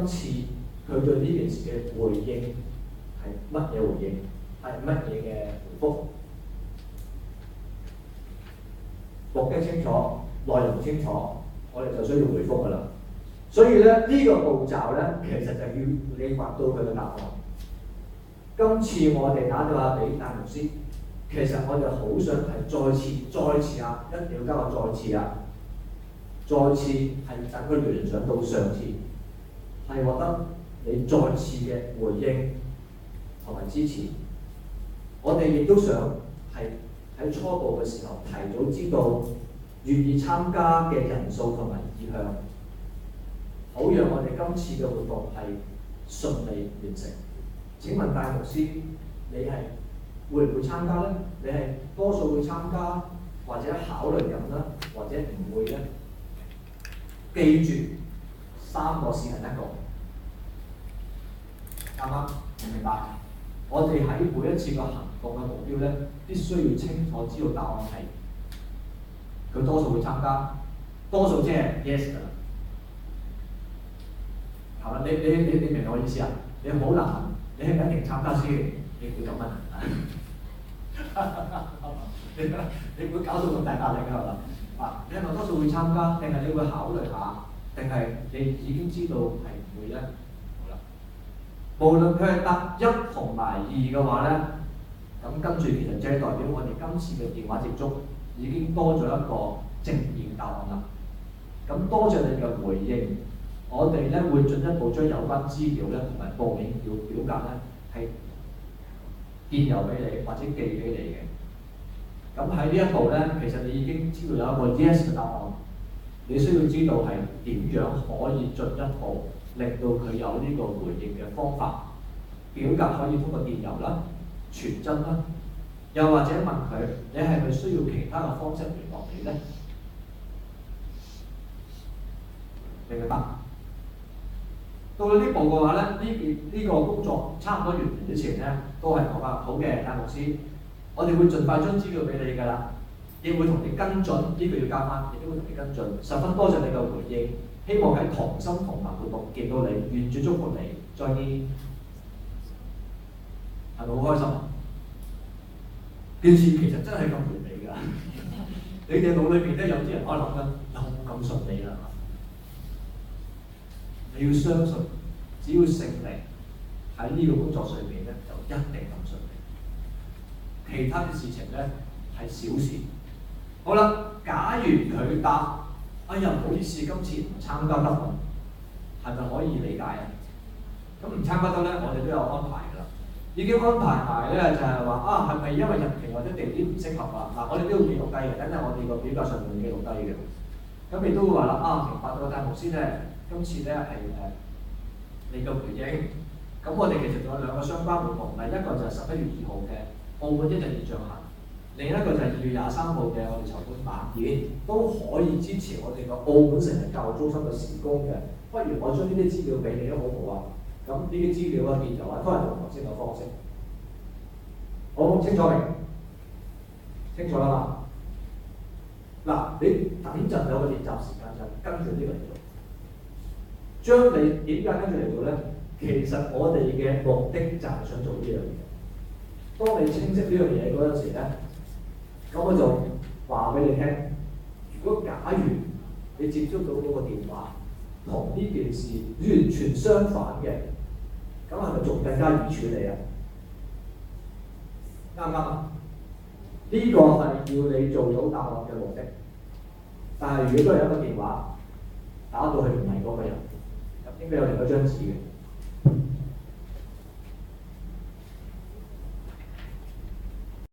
今次佢對呢件事嘅回應係乜嘢回應，係乜嘢嘅回覆？目的清楚，內容清楚，我哋就需要回覆㗎啦。所以咧，呢個步驟咧，其實就要你揾到佢嘅答案。今次我哋打電話俾戴牧師，其實我哋好想係再次啊，一定要加個再次啊，再次係等佢聯想到上次，係獲得你再次嘅回應同埋支持。我哋亦都想係喺初步嘅時候提早知道願意參加嘅人數同埋意向，好讓我哋今次嘅活動係順利完成。請問戴牧師，你係會唔會參加呢？你係多數會參加，或者考慮緊啦，或者唔會呢？記住3個試行一個，啱唔啱？明白？我哋喺每一次嘅行動嘅目標呢，必須要清楚知道答案係佢多數會參加，多數即係 yes 㗎啦，係嘛？你明我意思啊？你好難，你係咪一定參加先？你會咁問？你會搞到咁大壓力㗎係嘛？啊，你係咪多數會參加，定係你會考慮下，定係你已經知道係唔會咧？好啦，無論佢係答1同埋2嘅話咧，咁跟住其實即係代表我哋今次嘅電話接觸已經多咗一個正面答案啦。咁多謝你嘅回應，我哋咧會進一步將有關資料咧同埋報名表格咧係電郵俾你或者寄俾你嘅。咁喺呢一步咧，其實你已經知道有一個 yes 嘅答案，你需要知道係點樣可以進一步令到佢有呢個回應嘅方法。表格可以通過電郵啦、傳真啦，又或者問佢你係咪需要其他嘅方式聯絡你咧？明唔明白？到咗呢步嘅話咧，呢個工作差唔多完成之前咧，都係講話好嘅，戴牧師，我哋會盡快將資料俾你㗎啦，亦會同你跟進，呢個要加翻，亦都會同你跟進。十分多謝你嘅回應，希望喺同心同行活動見到你，願主祝福你，再見。係咪好開心啊？件事其實真係咁完美㗎。你哋腦裏邊咧有啲人可能諗緊，有冇咁順利啦？你要相信，只要聖靈喺呢個工作上面咧，就一定咁順利。其他嘅事情咧係小事。好啦，假如佢答，哎呀唔好意思，今次唔參加得喎，係咪可以理解啊？咁唔參加得咧，我哋都有安排㗎啦。已經安排埋咧，就係話啊，係咪因為日期或者地點唔適合啊？嗱，我哋都要記錄低嘅，等陣我哋個表格上面記錄低嘅。咁亦都會話啦，啊，明白到戴牧師咧，今次咧係你嘅回應。咁我哋其實仲有2個相關活動，第一個就係11月2號嘅澳門1日演講行，另一個就係2月23號嘅我哋籌款晚宴，都可以支持我哋個澳門成人教育中心嘅事工嘅。不如我將呢啲資料俾你都好唔好啊？咁呢啲資料啊、電郵啊，都係同頭先嘅方式。好，清楚未？清楚啦嘛？嗱，你等陣有個練習時間就跟住呢個嚟做。將你點解跟住嚟做咧？其實我哋嘅目的就係想做呢樣嘢。當你清晰呢樣嘢嗰陣時咧，咁我就話俾你聽。如果假如你接觸到嗰個電話同呢件事完全相反嘅，咁係咪仲更加易處理啊？啱唔啱啊？呢個係要你做到答案嘅目的。但係如果都係一個電話打到去唔係嗰個人，咁應該有另一張紙嘅。